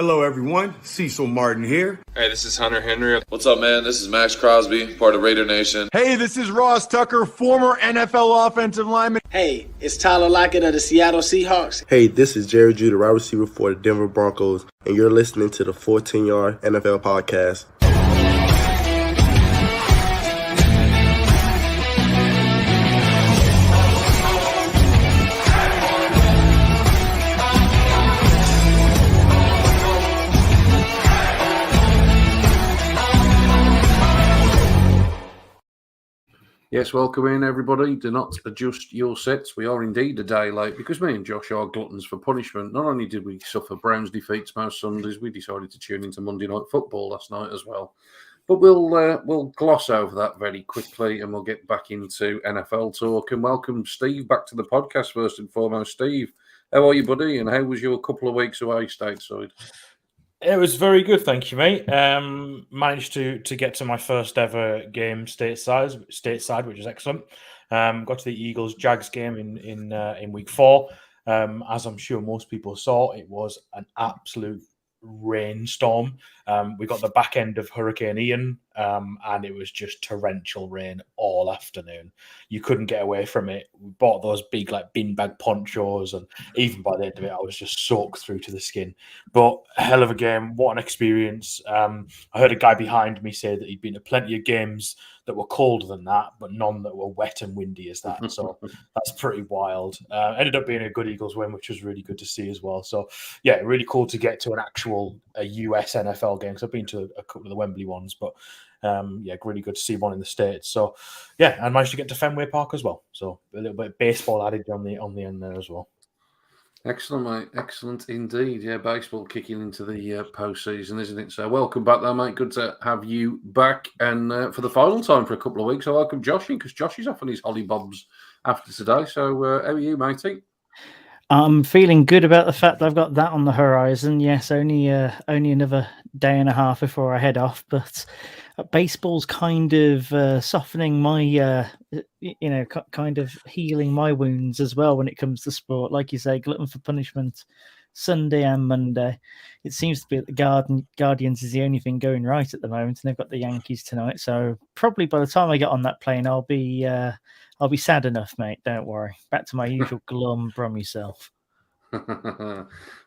Hello, everyone. Cecil Martin here. Hey, this is Hunter Henry. What's up, man? This is Max Crosby, part of Raider Nation. Hey, this is Ross Tucker, former NFL offensive lineman. Hey, it's Tyler Lockett of the Seattle Seahawks. Hey, this is Jerry Judy, wide receiver for the Denver Broncos, and you're listening to the 14-Yard NFL Podcast. Yes, welcome in, everybody. Do not adjust your sets. We are indeed a day late because me and Josh are gluttons for punishment. Not only did we suffer Browns defeats most Sundays, we decided to tune into Monday Night Football last night as well. But we'll gloss over that very quickly and we'll get back into NFL talk. And welcome Steve back to the podcast first and foremost. Steve, how are you, buddy? And how was your couple of weeks away stateside? It was very good, thank you, mate. Managed to get to my first ever game stateside, which is excellent. Got to the Eagles-Jags game in week 4. As I'm sure most people saw, it was an absolute rainstorm. We got the back end of Hurricane Ian, and it was just torrential rain all afternoon. You couldn't get away from it. We bought those big beanbag ponchos, and even by the end of it, I was just soaked through to the skin. But a hell of a game. What an experience. I heard a guy behind me say that he'd been to plenty of games that were colder than that, but none that were wet and windy as that. So that's pretty wild. Ended up being a good Eagles win, which was really good to see as well. So yeah, really cool to get to a US NFL game, because I've been to a couple of the Wembley ones, but really good to see one in the States. So yeah, I managed to get to Fenway Park as well. So a little bit of baseball added on the end there as well. Excellent, mate. Excellent indeed. Yeah, baseball kicking into the postseason, isn't it? So welcome back there, mate. Good to have you back. And for the final time for a couple of weeks, I welcome Josh in, because Josh is off on his holly bobs after today. So how are you, matey? I'm feeling good about the fact that I've got that on the horizon. Yes, only another day and a half before I head off, but baseball's kind of softening my, kind of healing my wounds as well when it comes to sport. Like you say, glutton for punishment, Sunday and Monday. It seems to be that the Guardians is the only thing going right at the moment, and they've got the Yankees tonight. So probably by the time I get on that plane, I'll be sad enough, mate. Don't worry. Back to my usual glum Brummy self.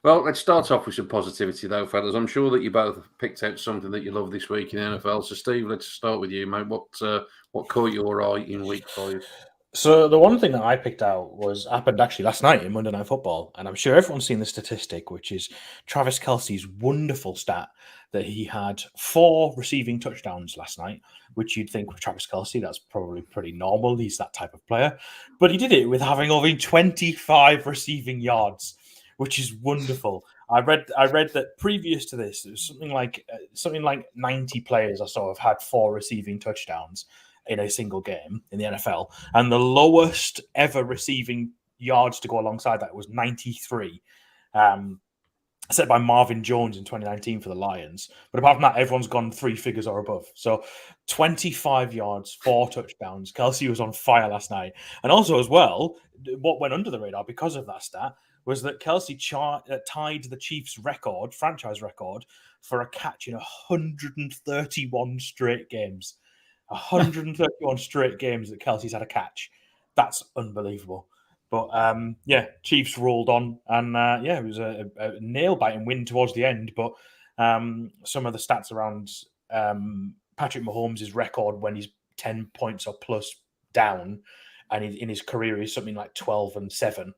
Well, let's start off with some positivity, though, fellas. I'm sure that you both picked out something that you love this week in the NFL. So, Steve, let's start with you, mate. What caught your eye in week 5? So the one thing that I picked out happened actually last night in Monday Night Football, and I'm sure everyone's seen the statistic, which is Travis Kelce's wonderful stat that he had 4 receiving touchdowns last night, which you'd think with Travis Kelce, that's probably pretty normal. He's that type of player. But he did it with having only 25 receiving yards, which is wonderful. I read that previous to this, it was something like 90 players or so have had 4 receiving touchdowns in a single game in the NFL. And the lowest ever receiving yards to go alongside that was 93. Set by Marvin Jones in 2019 for the Lions. But apart from that, everyone's gone 3 figures or above. So 25 yards, 4 touchdowns. Kelce was on fire last night. And also as well, what went under the radar because of that stat was that Kelce tied the Chiefs' franchise record, for a catch in 131 straight games. 131 straight games that Kelce's had a catch. That's unbelievable. But Chiefs rolled on, and it was a nail-biting win towards the end. But some of the stats around Patrick Mahomes' record when he's 10 points or plus down, and in his career he's something like 12-7,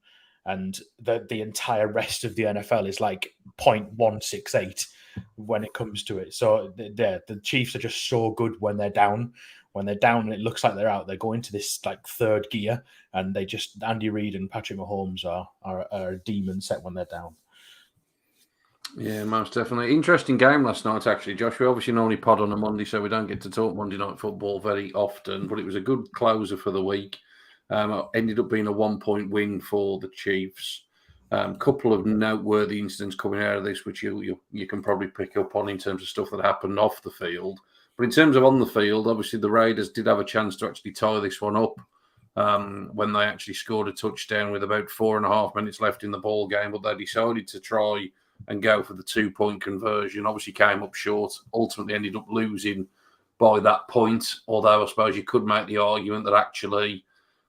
and the entire rest of the NFL is like 0.168 when it comes to it. So the Chiefs are just so good when they're down. When they're down and it looks like they're out, they go into this third gear, and Andy Reid and Patrick Mahomes are a demon set when they're down. Yeah, most definitely. Interesting game last night, actually, Josh. We obviously normally pod on a Monday, so we don't get to talk Monday Night Football very often, but it was a good closer for the week. Ended up being a 1-point win for the Chiefs. Couple of noteworthy incidents coming out of this, which you can probably pick up on in terms of stuff that happened off the field. But in terms of on the field, obviously the Raiders did have a chance to actually tie this one up when they actually scored a touchdown with about 4.5 minutes left in the ball game, but they decided to try and go for the 2-point conversion. Obviously came up short, ultimately ended up losing by that point, although I suppose you could make the argument that actually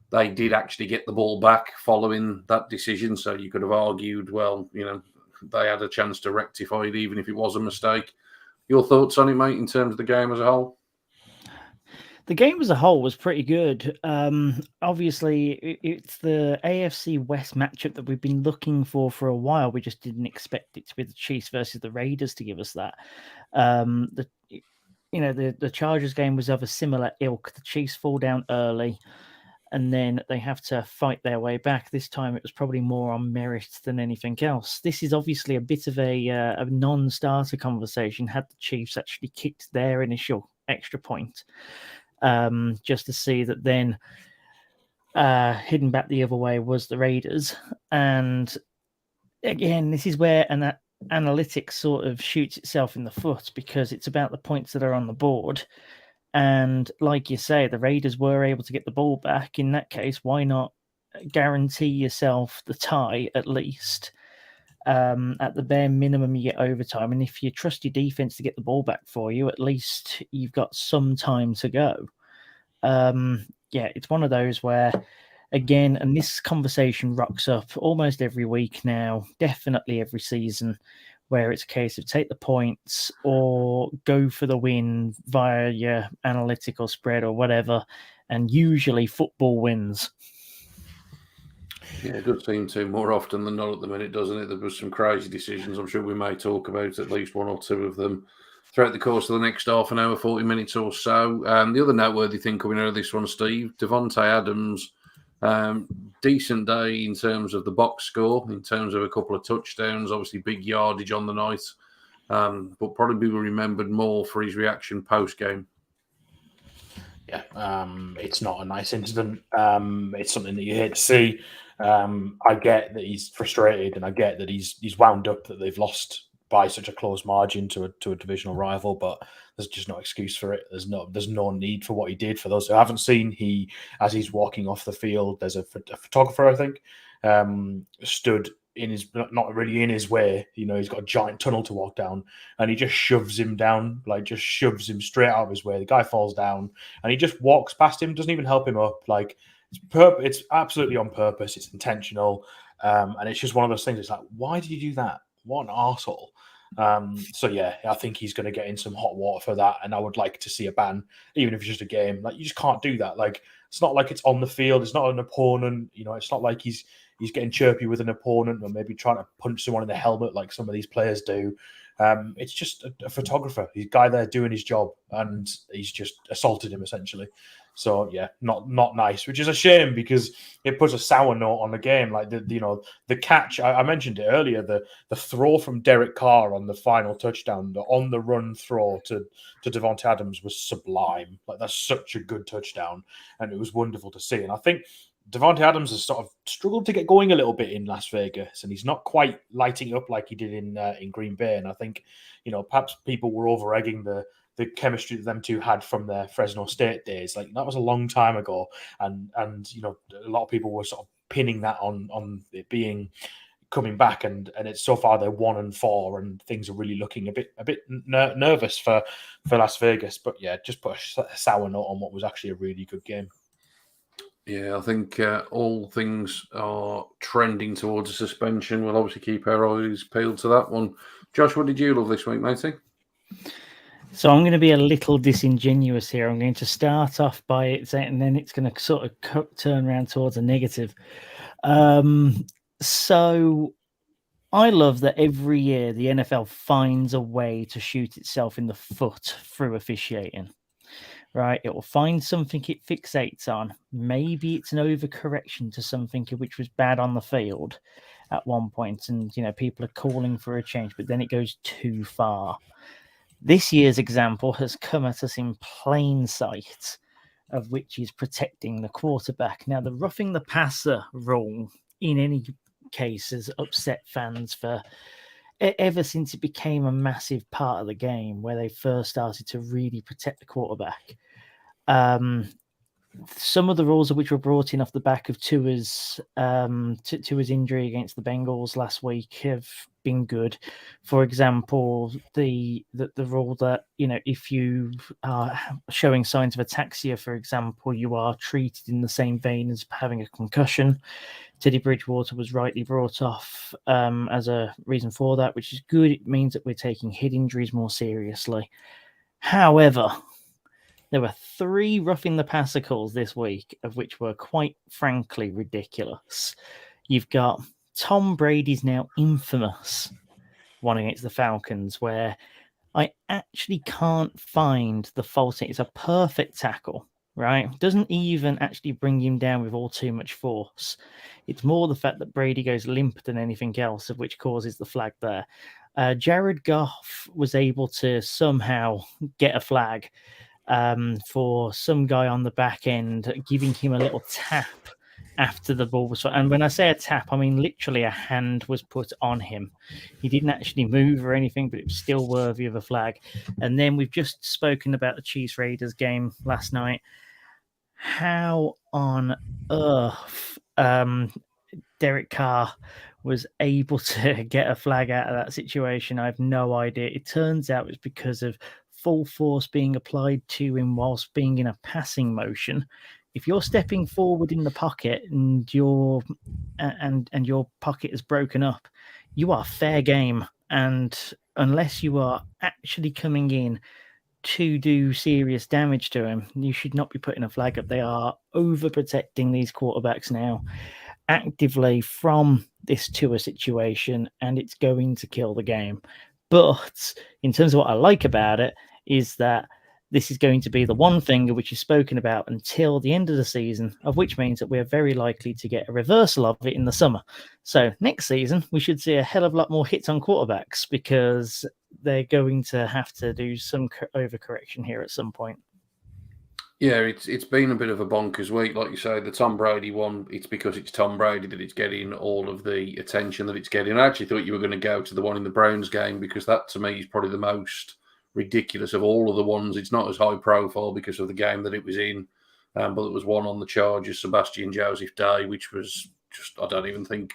they did actually get the ball back following that decision. So you could have argued, well, they had a chance to rectify it, even if it was a mistake. Your thoughts on it, mate, in terms of the game as a whole? The game as a whole was pretty good. Obviously, it's the AFC West matchup that we've been looking for a while. We just didn't expect it to be the Chiefs versus the Raiders to give us that. The Chargers game was of a similar ilk. The Chiefs fall down early, and then they have to fight their way back. This time, it was probably more on merit than anything else. This is obviously a bit of a non-starter conversation. Had the Chiefs actually kicked their initial extra point, just to see that then hidden back the other way was the Raiders. And again, this is where analytics sort of shoots itself in the foot, because it's about the points that are on the board. And like you say, the Raiders were able to get the ball back. In that case, why not guarantee yourself the tie at least? At the bare minimum, you get overtime. And if you trust your defense to get the ball back for you, at least you've got some time to go. It's one of those where, again, and this conversation rocks up almost every week now, definitely every season, where it's a case of take the points or go for the win via your analytical spread or whatever. And usually football wins. Yeah, it does seem to more often than not at the minute, doesn't it? There was some crazy decisions. I'm sure we may talk about at least one or two of them throughout the course of the next half an hour, 40 minutes or so. The other noteworthy thing coming out of this one, Steve, Davante Adams, decent day in terms of the box score, in terms of a couple of touchdowns, obviously big yardage on the night, but probably be remembered more for his reaction post-game. Yeah, it's not a nice incident. It's something that you hate to see. I get that he's frustrated, and I get that he's wound up that they've lost by such a close margin to a divisional rival, but there's just no excuse for it. There's no need for what he did. For those who haven't seen, as he's walking off the field, there's a photographer, I think, stood in his, not really in his way. He's got a giant tunnel to walk down, and he just shoves him down, just shoves him straight out of his way. The guy falls down, and he just walks past him, doesn't even help him up. It's absolutely on purpose. It's intentional, and it's just one of those things. It's like, why did you do that? What an arsehole. I think he's going to get in some hot water for that, and I would like to see a ban, even if it's just a game. You just can't do that. It's not like it's on the field. It's not an opponent. It's not like he's getting chirpy with an opponent or maybe trying to punch someone in the helmet like some of these players do. It's just a photographer. He's a guy there doing his job, and he's just assaulted him essentially. So yeah, not nice, which is a shame because it puts a sour note on the game. The catch I mentioned it earlier, the throw from Derek Carr on the final touchdown, the on the run throw to Davante Adams was sublime. That's such a good touchdown, and it was wonderful to see. And I think Davante Adams has sort of struggled to get going a little bit in Las Vegas, and he's not quite lighting up like he did in Green Bay. And I think, perhaps people were over-egging the chemistry that them two had from their Fresno State days. That was a long time ago, and a lot of people were sort of pinning that on it being coming back, and it's so far they're 1-4, and things are really looking a bit nervous for Las Vegas. But yeah, just put a sour note on what was actually a really good game. Yeah, I think all things are trending towards a suspension. We'll obviously keep our eyes peeled to that one. Josh, what did you love this week, matey? So I'm going to be a little disingenuous here. I'm going to start off by it, and then it's going to sort of turn around towards a negative. So I love that every year the NFL finds a way to shoot itself in the foot through officiating. Right, it will find something it fixates on. Maybe it's an overcorrection to something which was bad on the field at one point, and people are calling for a change, but then it goes too far. This year's example has come at us in plain sight, of which is protecting the quarterback. Now, the roughing the passer rule, in any case, has upset fans for ever since it became a massive part of the game, where they first started to really protect the quarterback. Some of the rules of which were brought in off the back of Tua's injury against the Bengals last week have been good. For example, the rule that, if you are showing signs of ataxia, for example, you are treated in the same vein as having a concussion. Teddy Bridgewater was rightly brought off as a reason for that, which is good. It means that we're taking head injuries more seriously. However, there were 3 roughing the passer calls this week, of which were quite frankly ridiculous. You've got Tom Brady's now infamous one against the Falcons, where I actually can't find the fault. It's a perfect tackle, right? Doesn't even actually bring him down with all too much force. It's more the fact that Brady goes limp than anything else, of which causes the flag there. Jared Goff was able to somehow get a flag for some guy on the back end, giving him a little tap after the ball was. And when I say a tap, I mean literally a hand was put on him. He didn't actually move or anything, but it was still worthy of a flag. And then we've just spoken about the Chiefs Raiders game last night. How on earth Derek Carr was able to get a flag out of that situation, I have no idea. It turns out it's because of full force being applied to him whilst being in a passing motion. If you're stepping forward in the pocket and your pocket is broken up, you are fair game. And unless you are actually coming in to do serious damage to him, you should not be putting a flag up. They are overprotecting these quarterbacks now actively from this Tua situation, and it's going to kill the game. But in terms of what I like about it is that this is going to be the one thing which is spoken about until the end of the season, of which means that we're very likely to get a reversal of it in the summer. So next season, we should see a hell of a lot more hits on quarterbacks because they're going to have to do some overcorrection here at some point. Yeah, it's been a bit of a bonkers week. Like you say, the Tom Brady one, it's because it's Tom Brady that it's getting all of the attention that it's getting. I actually thought you were going to go to the one in the Browns game because that, to me, is probably the most ridiculous of all of the ones. It's not as high profile because of the game that it was in, but there was one on the Chargers, Sebastian Joseph Day, which was just I don't even think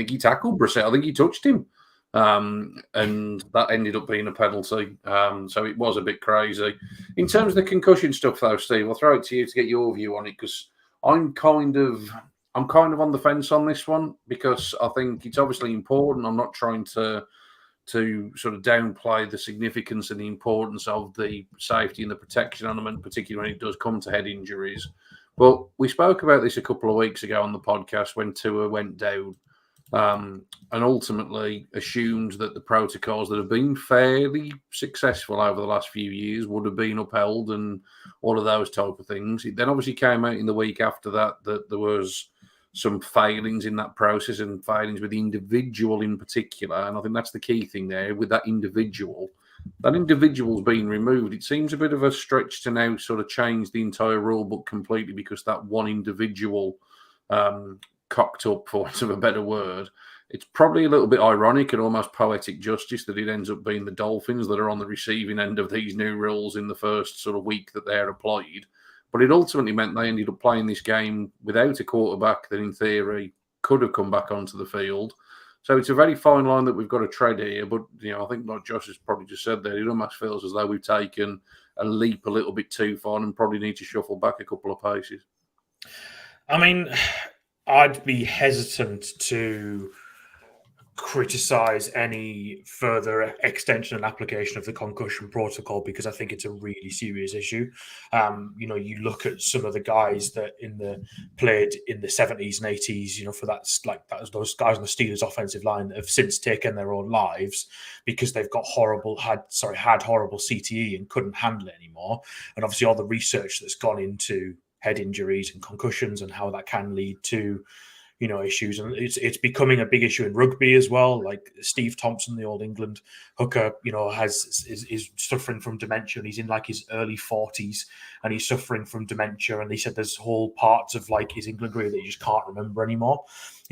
he tackled Brissett. I think he touched him. And that ended up being a penalty. So it was a bit crazy. In terms of the concussion stuff, though, Steve, I'll throw it to you to get your view on it because I'm kind of on the fence on this one because I think it's obviously important. I'm not trying to sort of downplay the significance and the importance of the safety and the protection element, particularly when it does come to head injuries. But we spoke about this a couple of weeks ago on the podcast when Tua went down. And ultimately assumed that the protocols that have been fairly successful over the last few years would have been upheld and all of those type of things. It then obviously came out in the week after that there was some failings in that process and failings with the individual in particular. And I think that's the key thing there with that individual. That individual's been removed. It seems a bit of a stretch to now sort of change the entire rule book completely because that one individual cocked up, for want of a better word. It's probably a little bit ironic and almost poetic justice that it ends up being the Dolphins that are on the receiving end of these new rules in the first sort of week that they're applied. But it ultimately meant they ended up playing this game without a quarterback that in theory could have come back onto the field. So it's a very fine line that we've got to tread here. But, I think like Josh has probably just said there, it almost feels as though we've taken a leap a little bit too far and probably need to shuffle back a couple of paces. I mean, I'd be hesitant to criticize any further extension and application of the concussion protocol because I think it's a really serious issue. You look at some of the guys that played in the 70s and 80s, for those guys on the Steelers offensive line that have since taken their own lives because they've got had horrible CTE and couldn't handle it anymore. And obviously all the research that's gone into head injuries and concussions and how that can lead to issues, and it's becoming a big issue in rugby as well. Like Steve Thompson, the Old England hooker, is suffering from dementia, and he's in like his early 40s, and he's suffering from dementia. And he said there's whole parts of like his England career that he just can't remember anymore.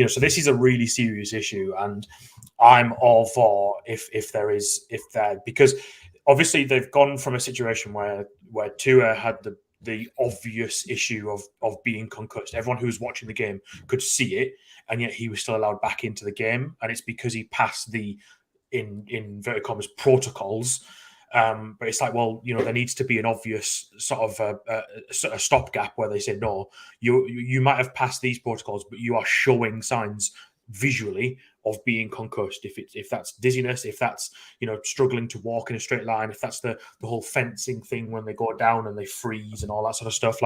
So this is a really serious issue, and I'm all for because obviously they've gone from a situation where Tua had the obvious issue of being concussed. Everyone who was watching the game could see it, and yet he was still allowed back into the game. And it's because he passed the in inverted commas protocols. But it's like, well, there needs to be an obvious sort of a stopgap where they say, no, you might have passed these protocols, but you are showing signs visually of being concussed. If that's dizziness, if that's struggling to walk in a straight line, if that's the whole fencing thing when they go down and they freeze and all that sort of stuff,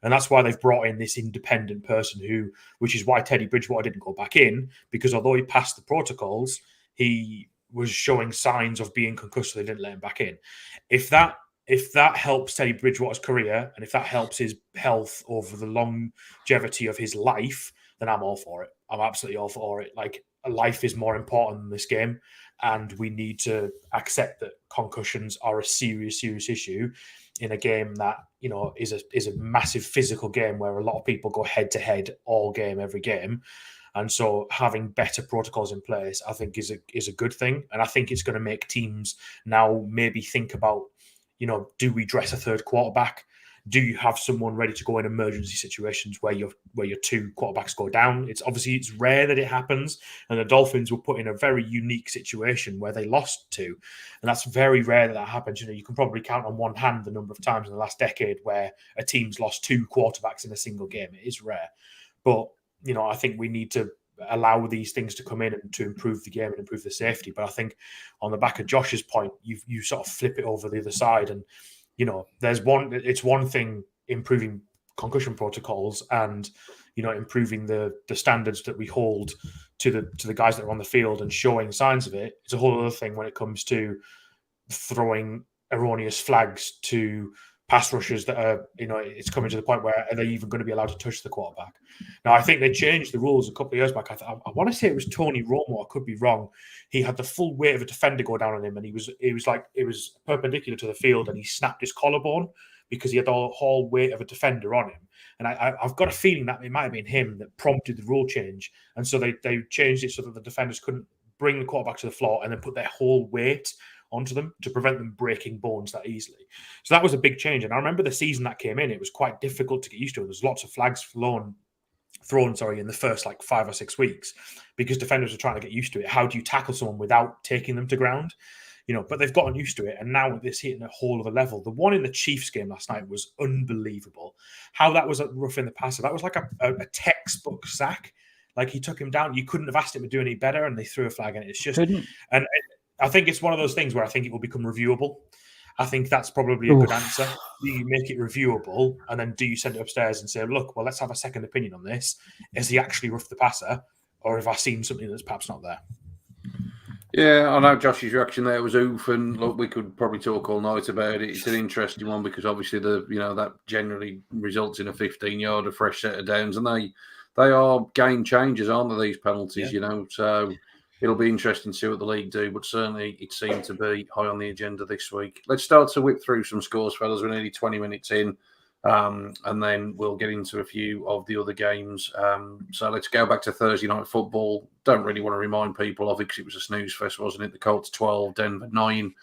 and that's why they've brought in this independent person which is why Teddy Bridgewater didn't go back in, because although he passed the protocols, he was showing signs of being concussed, so they didn't let him back in. If that helps Teddy Bridgewater's career, and if that helps his health over the longevity of his life, then I'm all for it. I'm absolutely all for it. Life is more important than this game, and we need to accept that concussions are a serious issue in a game that is a massive physical game where a lot of people go head to head all game, every game. And so having better protocols in place, I think, is a good thing. And I think it's going to make teams now maybe think about, do we dress a third quarterback? Do you have someone ready to go in emergency situations where your two quarterbacks go down? It's rare that it happens, and the Dolphins were put in a very unique situation where they lost two, and that's very rare that happens. You can probably count on one hand the number of times in the last decade where a team's lost two quarterbacks in a single game. It is rare, but I think we need to allow these things to come in and to improve the game and improve the safety. But I think on the back of Josh's point, you sort of flip it over the other side, and it's one thing improving concussion protocols and improving the standards that we hold to the guys that are on the field and showing signs of it. It's a whole other thing when it comes to throwing erroneous flags to pass rushers that are, it's coming to the point where are they even going to be allowed to touch the quarterback? Now, I think they changed the rules a couple of years back. I want to say it was Tony Romo. I could be wrong. He had the full weight of a defender go down on him, and it was perpendicular to the field, and he snapped his collarbone because he had the whole weight of a defender on him. And I've got a feeling that it might have been him that prompted the rule change. And so they changed it so that the defenders couldn't bring the quarterback to the floor and then put their whole weight onto them to prevent them breaking bones that easily. So that was a big change. And I remember the season that came in, it was quite difficult to get used to. There's lots of flags thrown in the first 5 or 6 weeks because defenders are trying to get used to it. How do you tackle someone without taking them to ground? But they've gotten used to it, and now it's hitting a whole other level. The one in the Chiefs game last night was unbelievable. How that was rough in the passer. That was like a textbook sack. He took him down. You couldn't have asked him to do any better, and they threw a flag, and it's just and I think it's one of those things where I think it will become reviewable. I think that's probably a good answer. Do you make it reviewable, and then do you send it upstairs and say, look, well, let's have a second opinion on this. Is he actually roughed the passer, or have I seen something that's perhaps not there? Yeah, I know Josh's reaction there was oof, and look, we could probably talk all night about it. It's an interesting one because obviously that generally results in a 15-yard, a fresh set of downs, and they are game changers, aren't they, these penalties, so it'll be interesting to see what the league do, but certainly it seemed to be high on the agenda this week. Let's start to whip through some scores, fellas. We're nearly 20 minutes in, and then we'll get into a few of the other games. So let's go back to Thursday night football. Don't really want to remind people of it because it was a snooze fest, wasn't it? The Colts 12, Denver 9.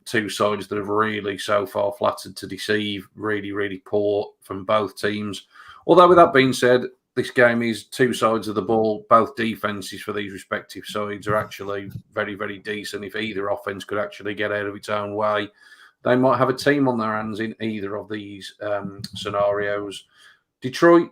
Two sides that have really so far flattered to deceive. Really, really poor from both teams. Although with that being said, this game is two sides of the ball. Both defenses for these respective sides are actually very, very decent. If either offense could actually get out of its own way, they might have a team on their hands in either of these scenarios. Detroit,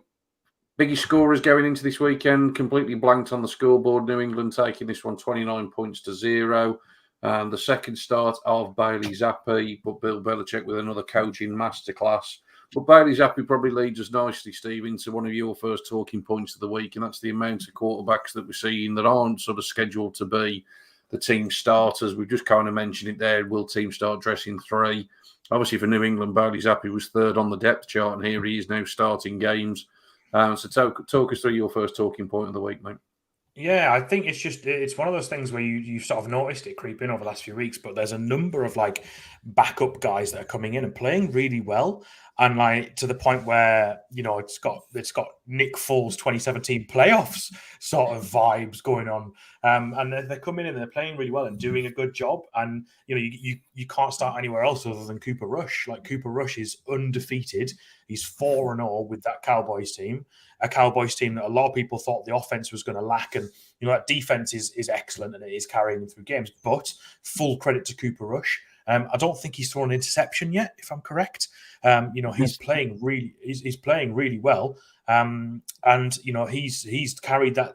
biggest scorers going into this weekend, completely blanked on the scoreboard. New England taking this one 29 points to 0. The second start of Bailey Zappi, but Bill Belichick with another coaching masterclass. But Bailey Zappi probably leads us nicely, Steve, into one of your first talking points of the week, and that's the amount of quarterbacks that we're seeing that aren't sort of scheduled to be the team starters. We've just kind of mentioned it there. Will teams start dressing 3? Obviously, for New England, Bailey Zappi was 3rd on the depth chart, and here he is now starting games. So talk us through your first talking point of the week, mate. Yeah, I think it's one of those things where you've sort of noticed it creep in over the last few weeks, but there's a number of backup guys that are coming in and playing really well, and to the point where it's got Nick Foles 2017 playoffs sort of vibes going on. And they're coming in and they're playing really well and doing a good job. And you can't start anywhere else other than Cooper Rush. Like, Cooper Rush is undefeated. He's 4-0 with that Cowboys team, a Cowboys team that a lot of people thought the offense was going to lack. And that defense is excellent and it is carrying them through games. But full credit to Cooper Rush. I don't think he's thrown an interception yet, if I'm correct. He's playing really well. And he's carried that.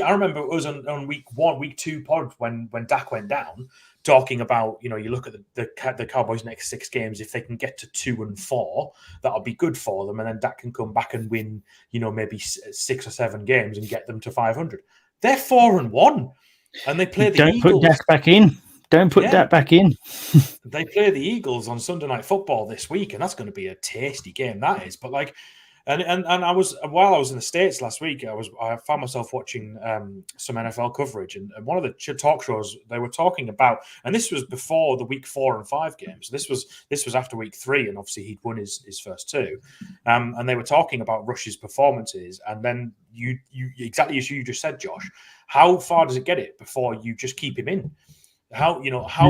I remember us on week 2 pod when Dak went down, talking about you look at the Cowboys' next 6 games. If they can get to 2-4, that'll be good for them, and then Dak can come back and win maybe 6 or 7 games and get them to 500. They're 4-1, and they play the Eagles. Don't put Dak back in. Don't put that back in. They play the Eagles on Sunday Night Football this week, and that's going to be a tasty game. That is, but and while I was in the States last week, I found myself watching some NFL coverage, and one of the talk shows they were talking about, and this was before the week 4 and 5 games. This was after week 3, and obviously he'd won his first 2, and they were talking about Rush's performances, and then you exactly as you just said, Josh. How far does it get it before you just keep him in? How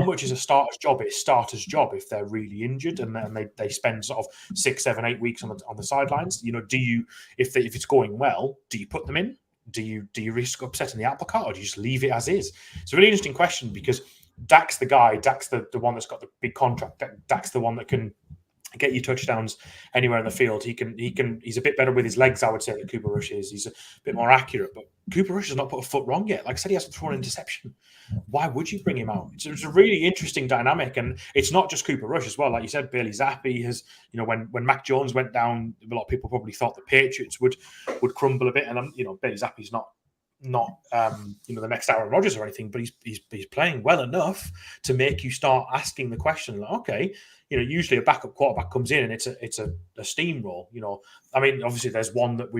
much is a starter's job? It's starter's job if they're really injured and they spend sort of 6, 7, 8 weeks on the sidelines. Do you if it's going well, do you put them in? Do you risk upsetting the apple cart, or do you just leave it as is? It's a really interesting question because Dak's the guy. Dak's the one that's got the big contract. Dak's the one that can get you touchdowns anywhere in the field. He's a bit better with his legs, I would say, than Cooper Rush is. He's a bit more accurate, but Cooper Rush has not put a foot wrong yet. Like I said, he hasn't thrown an interception. Why would you bring him out? It's a really interesting dynamic, and it's not just Cooper Rush as well. Like you said, Bailey Zappi has, when Mac Jones went down, a lot of people probably thought the Patriots would crumble a bit, and Bailey Zappi's not the next Aaron Rodgers or anything, but he's playing well enough to make you start asking the question, like, okay, usually a backup quarterback comes in and it's a steamroll. I mean, obviously there's one that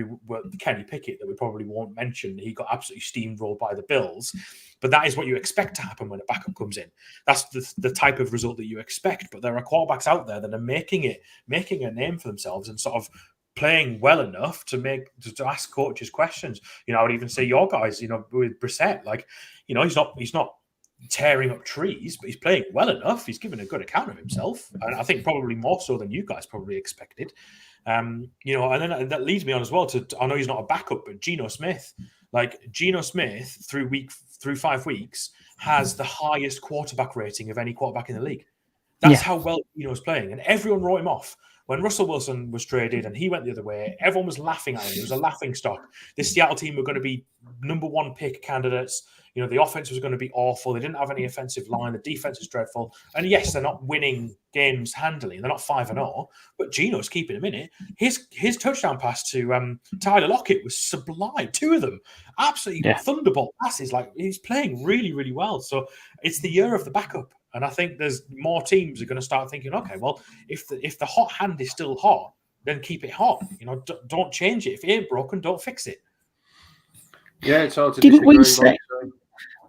Kenny Pickett that we probably won't mention. He got absolutely steamrolled by the Bills, but that is what you expect to happen when a backup comes in. That's the type of result that you expect. But there are quarterbacks out there that are making a name for themselves and sort of playing well enough to ask coaches questions. I would even say your guys, with Brissett, like, he's not tearing up trees, but he's playing well enough. He's given a good account of himself, and I think probably more so than you guys probably expected. And then that leads me on as well to, I know he's not a backup, but Geno Smith. Like, Geno Smith through 5 weeks has the highest quarterback rating of any quarterback in the league. That's how well Geno's playing, and everyone wrote him off. When Russell Wilson was traded and he went the other way, everyone was laughing at him. It was a laughing stock. This Seattle team were going to be number 1 pick candidates. The offense was going to be awful. They didn't have any offensive line. The defense is dreadful. And yes, they're not winning games handily. They're not 5-0, but Geno's keeping them in it. His touchdown pass to Tyler Lockett was sublime. 2 of them, absolutely thunderbolt passes. Like, he's playing really, really well. So it's the year of the backup. And I think there's more teams are going to start thinking, okay, well, if the hot hand is still hot, then keep it hot. Don't change it. If it ain't broken, don't fix it. Yeah, it's hard to Didn't disagree. we say?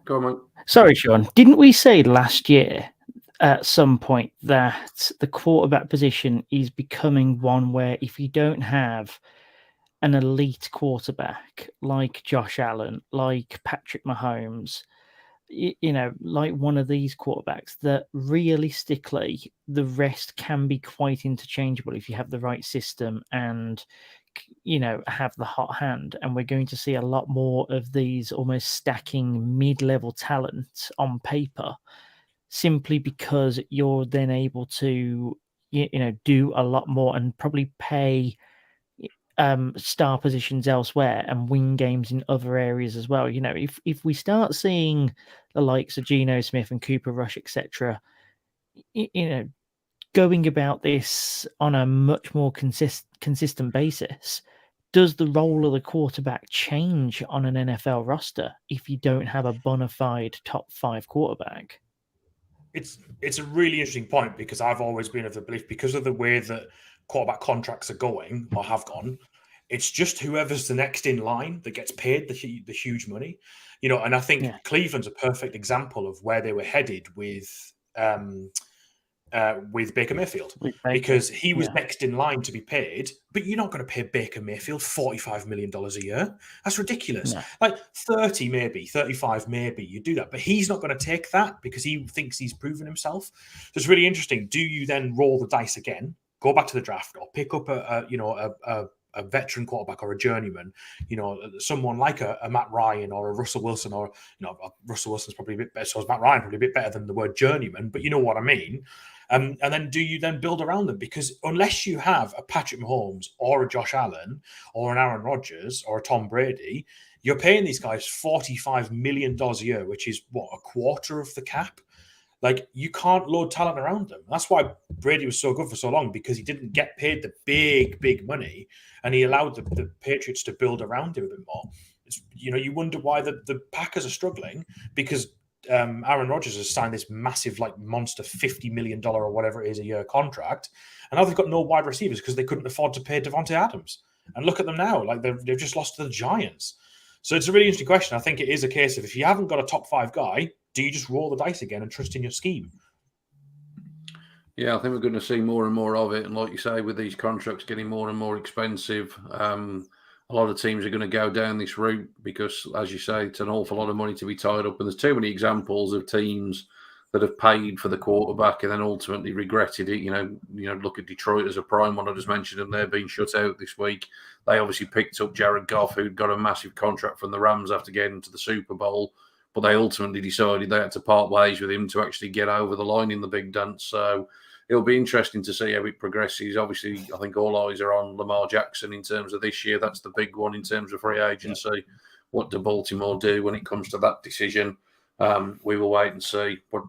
Go on, mate. Sorry, Shaun. Didn't we say last year at some point that the quarterback position is becoming one where if you don't have an elite quarterback like Josh Allen, like Patrick Mahomes, like one of these quarterbacks, that realistically the rest can be quite interchangeable if you have the right system and have the hot hand. And we're going to see a lot more of these almost stacking mid-level talent on paper, simply because you're then able to do a lot more and probably pay star positions elsewhere and win games in other areas as well. If we start seeing the likes of Geno Smith and Cooper Rush, etc., going about this on a much more consistent basis, does the role of the quarterback change on an NFL roster if you don't have a bona fide top 5 quarterback? It's a really interesting point, because I've always been of the belief, because of the way that quarterback contracts are going or have gone, it's just whoever's the next in line that gets paid the huge money. And I think Cleveland's a perfect example of where they were headed with with Baker Mayfield because he was next in line to be paid, but you're not going to pay Baker Mayfield $45 million a year. That's ridiculous. No. Like 30 maybe, 35 maybe, you do that, but he's not going to take that because he thinks he's proven himself. So it's really interesting. Do you then roll the dice again, go back to the draft, or pick up a veteran quarterback or a journeyman, someone like a Matt Ryan or a Russell Wilson, or Russell Wilson's probably a bit better, so is Matt Ryan, probably a bit better than the word journeyman, but you know what I mean. And then do you then build around them? Because unless you have a Patrick Mahomes or a Josh Allen or an Aaron Rodgers or a Tom Brady, you're paying these guys $45 million a year, which is a quarter of the cap. Like, you can't load talent around them. That's why Brady was so good for so long, because he didn't get paid the big money, and he allowed the Patriots to build around him a bit more. You wonder why the Packers are struggling, because Aaron Rodgers has signed this massive, monster $50 million or whatever it is a year contract, and now they've got no wide receivers because they couldn't afford to pay Devontae Adams. And look at them now, they've just lost to the Giants. So it's a really interesting question. I think it is a case of, if you haven't got a top 5 guy, do you just roll the dice again and trust in your scheme? Yeah, I think we're going to see more and more of it. And like you say, with these contracts getting more and more expensive, a lot of teams are going to go down this route because, as you say, it's an awful lot of money to be tied up. And there's too many examples of teams that have paid for the quarterback and then ultimately regretted it. Look at Detroit as a prime one I just mentioned, and they're being shut out this week. They obviously picked up Jared Goff, who'd got a massive contract from the Rams after getting to the Super Bowl, but they ultimately decided they had to part ways with him to actually get over the line in the big dance. So it'll be interesting to see how it progresses. Obviously, I think all eyes are on Lamar Jackson in terms of this year. That's the big one in terms of free agency. Yeah. What do Baltimore do when it comes to that decision? We will wait and see. But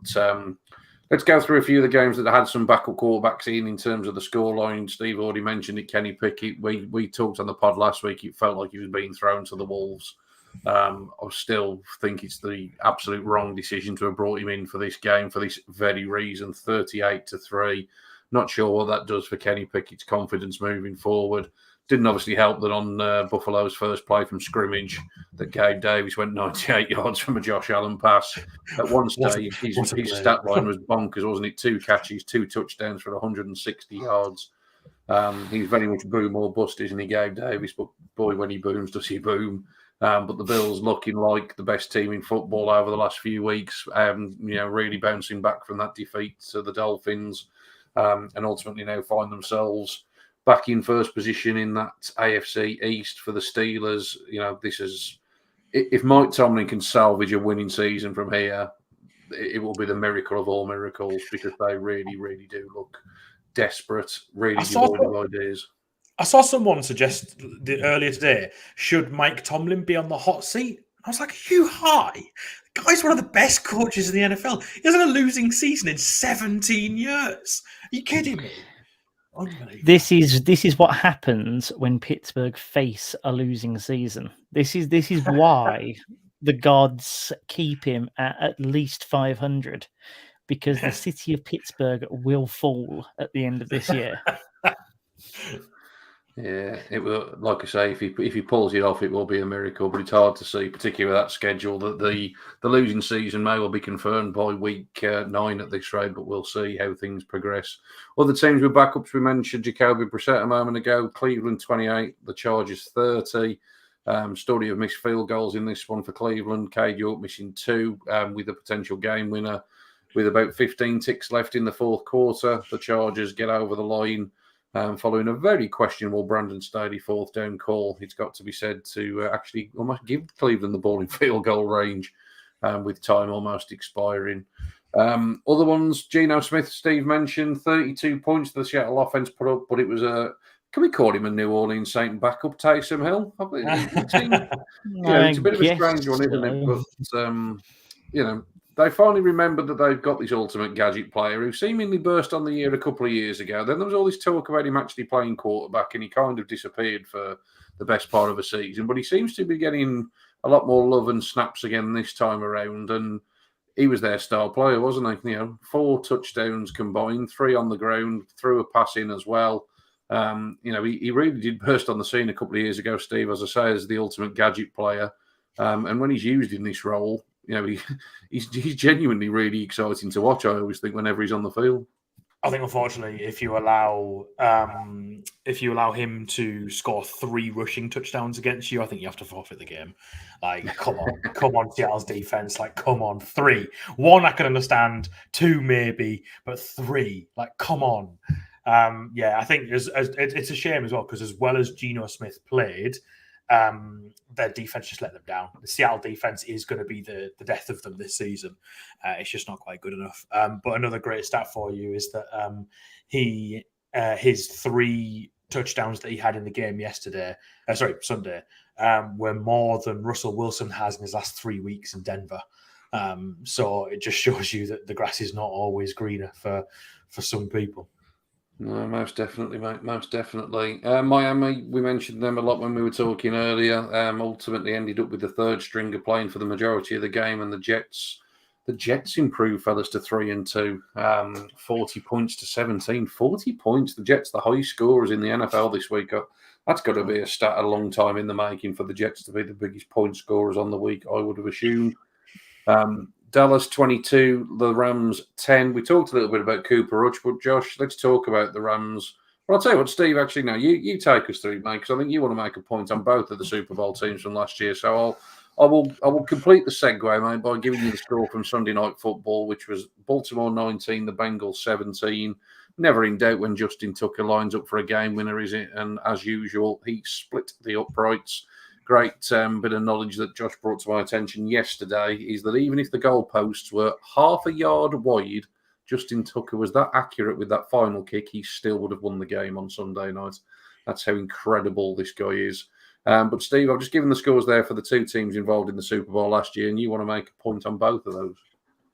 let's go through a few of the games that had some backup quarterbacks in terms of the scoreline. Steve already mentioned it, Kenny Pickett. We talked on the pod last week. It felt like he was being thrown to the wolves. I still think it's the absolute wrong decision to have brought him in for this game for this very reason. 38-3. Not sure what that does for Kenny Pickett's confidence moving forward. Didn't obviously help that on Buffalo's first play from scrimmage that Gabe Davis went 98 yards from a Josh Allen pass. At one stage, his stat line was bonkers, wasn't it? 2 catches, 2 touchdowns for 160 yards. He's very much boom or bust, isn't he, Gabe Davis? But boy, when he booms, does he boom. But the Bills looking like the best team in football over the last few weeks, really bouncing back from that defeat to the Dolphins, and ultimately now find themselves back in first position in that AFC East for the Steelers. This is, if Mike Tomlin can salvage a winning season from here, it will be the miracle of all miracles, because they really, really do look desperate, really devoid of ideas. I saw someone suggest earlier today, should Mike Tomlin be on the hot seat? I was like, are you high? The guy's one of the best coaches in the NFL. He hasn't a losing season in 17 years. Are you kidding me? This is what happens when Pittsburgh face a losing season. This is why the gods keep him at least 500, because the city of Pittsburgh will fall at the end of this year. Yeah, it will. Like I say, if he pulls it off, it will be a miracle. But it's hard to see, particularly with that schedule, that the losing season may well be confirmed by week 9 at this rate. But we'll see how things progress. Other teams with backups, we mentioned Jacoby Brissett a moment ago. Cleveland 28, the Chargers 30. Story of missed field goals in this one for Cleveland. Cade York missing 2 with a potential game winner. With about 15 ticks left in the fourth quarter, the Chargers get over the line. Following a very questionable Brandon Staley fourth down call, it's got to be said to actually almost give Cleveland the ball in field goal range with time almost expiring. Other ones, Geno Smith, Steve mentioned, 32 points the Seattle offense put up, but it was can we call him a New Orleans Saint backup, Taysom Hill? It's a bit of a strange one, isn't it? But, they finally remembered that they've got this ultimate gadget player who seemingly burst on the year a couple of years ago. Then there was all this talk about him actually playing quarterback, and he kind of disappeared for the best part of a season. But he seems to be getting a lot more love and snaps again this time around. And he was their star player, wasn't he? 4 touchdowns combined, 3 on the ground, threw a pass in as well. He really did burst on the scene a couple of years ago, Steve, as I say, as the ultimate gadget player. And when he's used in this role, he's genuinely really exciting to watch, I always think, whenever he's on the field. I think, unfortunately, if you allow him to score 3 rushing touchdowns against you, I think you have to forfeit the game. Like, come on, Seattle's defense. Like, come on, 3. 1 I can understand, 2 maybe, but 3, like, come on. I think it's a shame as well because as well as Geno Smith played, their defense just let them down. The Seattle defense is going to be the death of them this season. It's just not quite good enough. But another great stat for you is that his 3 touchdowns that he had in the game Sunday, were more than Russell Wilson has in his last 3 weeks in Denver. So it just shows you that the grass is not always greener for some people. No, most definitely, mate. Most definitely. Miami, we mentioned them a lot when we were talking earlier. Ultimately ended up with the 3rd stringer playing for the majority of the game, and the Jets improved, fellas, to 3-2. 40 points to 17. 40 points. The Jets, the high scorers in the NFL this week. That's got to be a stat a long time in the making for the Jets to be the biggest point scorers on the week, I would have assumed. Dallas 22, the Rams 10. We talked a little bit about Cooper Rush, but Josh, let's talk about the Rams. Well, I'll tell you what, Steve, actually, now you take us through, mate, because I think you want to make a point on both of the Super Bowl teams from last year. So I will complete the segue, mate, by giving you the score from Sunday Night Football, which was Baltimore 19, the Bengals 17. Never in doubt when Justin Tucker lines up for a game winner, is it? And as usual, he split the uprights. Great bit of knowledge that Josh brought to my attention yesterday is that even if the goalposts were half a yard wide, Justin Tucker was that accurate with that final kick, he still would have won the game on Sunday night. That's how incredible this guy is. But Steve, I've just given the scores there for the 2 teams involved in the Super Bowl last year, and you want to make a point on both of those.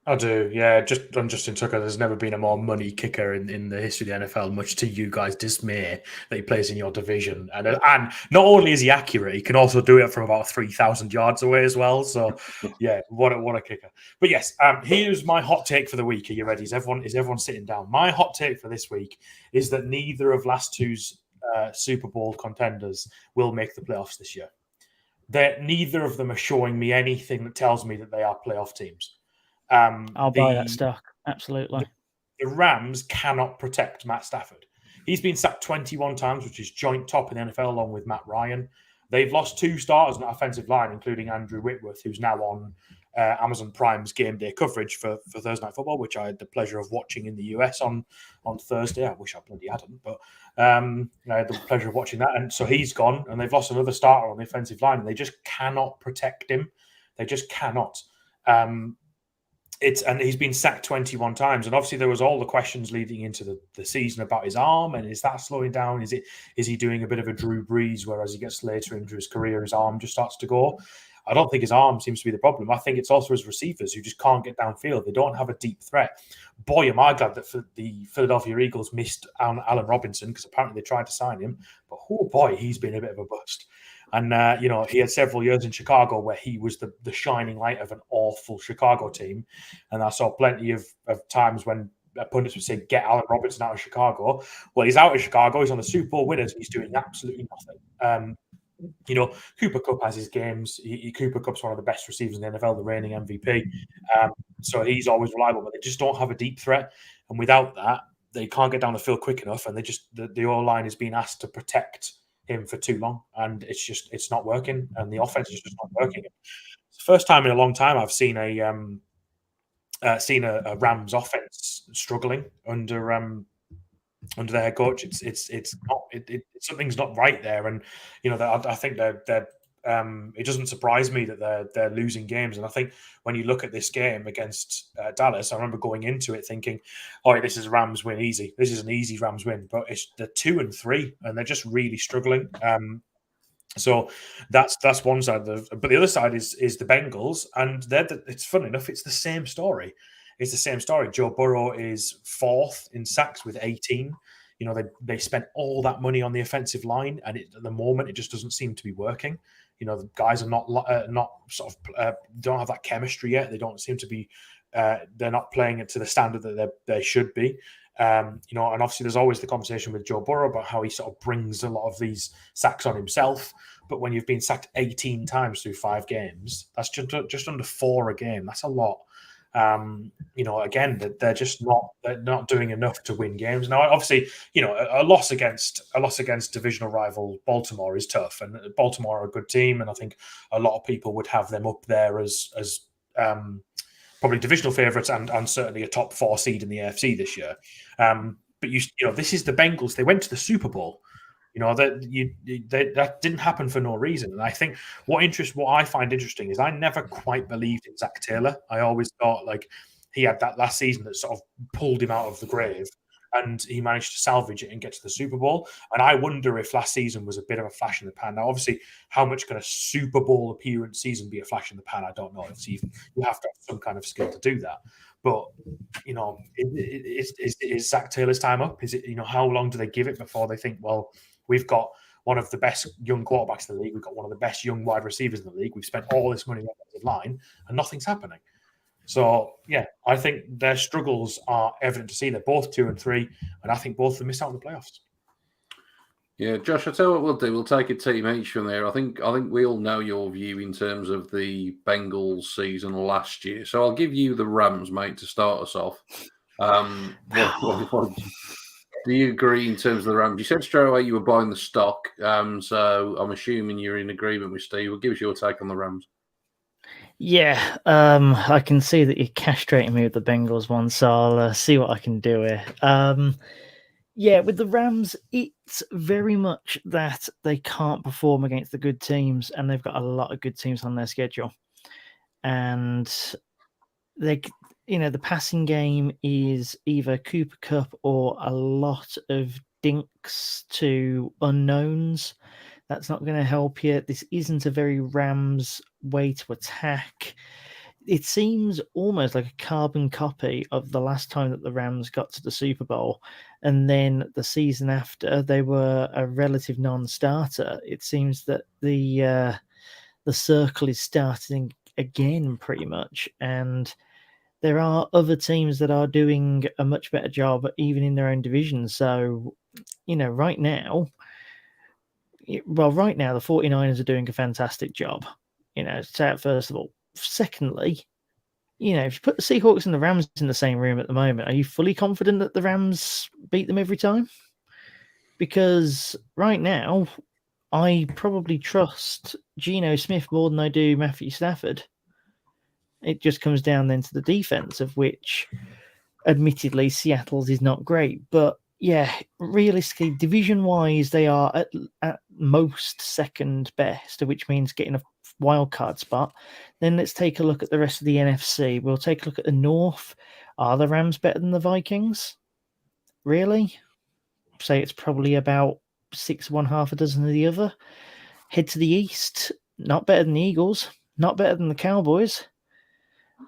I do, yeah. Just on Justin Tucker, there's never been a more money kicker in the history of the NFL, much to you guys' dismay that he plays in your division. And not only is he accurate, he can also do it from about 3,000 yards away as well. So, yeah, what a kicker. But yes, here's my hot take for the week. Are you ready? Is everyone sitting down? My hot take for this week is that neither of last 2's Super Bowl contenders will make the playoffs this year. Neither of them are showing me anything that tells me that they are playoff teams. I'll buy that stock. Absolutely. The Rams cannot protect Matt Stafford. He's been sacked 21 times, which is joint top in the NFL, along with Matt Ryan. They've lost 2 starters on the offensive line, including Andrew Whitworth, who's now on Amazon Prime's game day coverage for Thursday Night Football, which I had the pleasure of watching in the US on Thursday. I wish I bloody hadn't, but I had the pleasure of watching that. And so he's gone, and they've lost another starter on the offensive line, and they just cannot protect him. They just cannot. And he's been sacked 21 times, and obviously there was all the questions leading into the season about his arm, and is that slowing down? Is he doing a bit of a Drew Brees, where as he gets later into his career, his arm just starts to go? I don't think his arm seems to be the problem. I think it's also his receivers who just can't get downfield. They don't have a deep threat. Boy, am I glad that the Philadelphia Eagles missed Allen Robinson, because apparently they tried to sign him, but oh boy, he's been a bit of a bust. And, he had several years in Chicago where he was the shining light of an awful Chicago team. And I saw plenty of times when pundits would say, get Allen Robinson out of Chicago. Well, he's out of Chicago. He's on the Super Bowl winners. And he's doing absolutely nothing. Cooper Kupp has his games. Cooper Kupp's one of the best receivers in the NFL, the reigning MVP. So he's always reliable, but they just don't have a deep threat. And without that, they can't get down the field quick enough. And the O-line is being asked to protect him for too long, and it's not working, and the offense is just not working. It's the first time in a long time I've seen a Rams offense struggling under their head coach. It's not something's not right there, and I think they're it doesn't surprise me that they're losing games. And I think when you look at this game against Dallas, I remember going into it thinking, "All right, this is a Rams win, easy. This is an easy Rams win." But they're 2-3, and they're just really struggling. So that's one side. But the other side is the Bengals, and it's fun enough. It's the same story. It's the same story. Joe Burrow is 4th in sacks with 18. They spent all that money on the offensive line, and at the moment, it just doesn't seem to be working. The guys are not don't have that chemistry yet. They don't seem to be. They're not playing it to the standard that they should be. And obviously there's always the conversation with Joe Burrow about how he sort of brings a lot of these sacks on himself. But when you've been sacked 18 times through 5 games, that's just under 4 a game. That's a lot. Again, that they're not doing enough to win games. Now, obviously, a loss against divisional rival Baltimore is tough, and Baltimore are a good team, and I think a lot of people would have them up there as probably divisional favourites and certainly a top 4 seed in the AFC this year. But this is the Bengals. They went to the Super Bowl. That didn't happen for no reason. And I think what I find interesting is I never quite believed in Zach Taylor. I always thought like he had that last season that sort of pulled him out of the grave, and he managed to salvage it and get to the Super Bowl. And I wonder if last season was a bit of a flash in the pan. Now, obviously, how much can a Super Bowl appearance season be a flash in the pan? I don't know. You have to have some kind of skill to do that. But is Zach Taylor's time up? Is it how long do they give it before they think, well, we've got one of the best young quarterbacks in the league, we've got one of the best young wide receivers in the league, we've spent all this money on the offensive line, and nothing's happening. So, yeah, I think their struggles are evident to see. They're both 2-3, and I think both of them missed out on the playoffs. Yeah, Josh, I'll tell you what we'll do. We'll take a team each from there. I think we all know your view in terms of the Bengals season last year. So I'll give you the Rams, mate, to start us off. Do you agree in terms of the Rams? You said straight away you were buying the stock. So I'm assuming you're in agreement with Steve. Well, give us your take on the Rams. Yeah, I can see that you're castrating me with the Bengals one, so I'll see what I can do here. Yeah, with the Rams, it's very much that they can't perform against the good teams, and they've got a lot of good teams on their schedule. And the passing game is either Cooper Kupp or a lot of dinks to unknowns. That's not going to help you. This isn't a very Rams way to attack. It seems almost like a carbon copy of the last time that the Rams got to the Super Bowl. And then the season after, they were a relative non-starter. It seems that the circle is starting again pretty much. And there are other teams that are doing a much better job, even in their own division. So, right now, the 49ers are doing a fantastic job. First of all. Secondly, if you put the Seahawks and the Rams in the same room at the moment, are you fully confident that the Rams beat them every time? Because right now, I probably trust Geno Smith more than I do Matthew Stafford. It just comes down then to the defense, of which, admittedly, Seattle's is not great. But yeah, realistically, division-wise, they are at most second best, which means getting a wild card spot. Then let's take a look at the rest of the NFC. We'll take a look at the North. Are the Rams better than the Vikings? Really? Say it's probably about 6 1 half a dozen of the other. Head to the East. Not better than the Eagles. Not better than the Cowboys.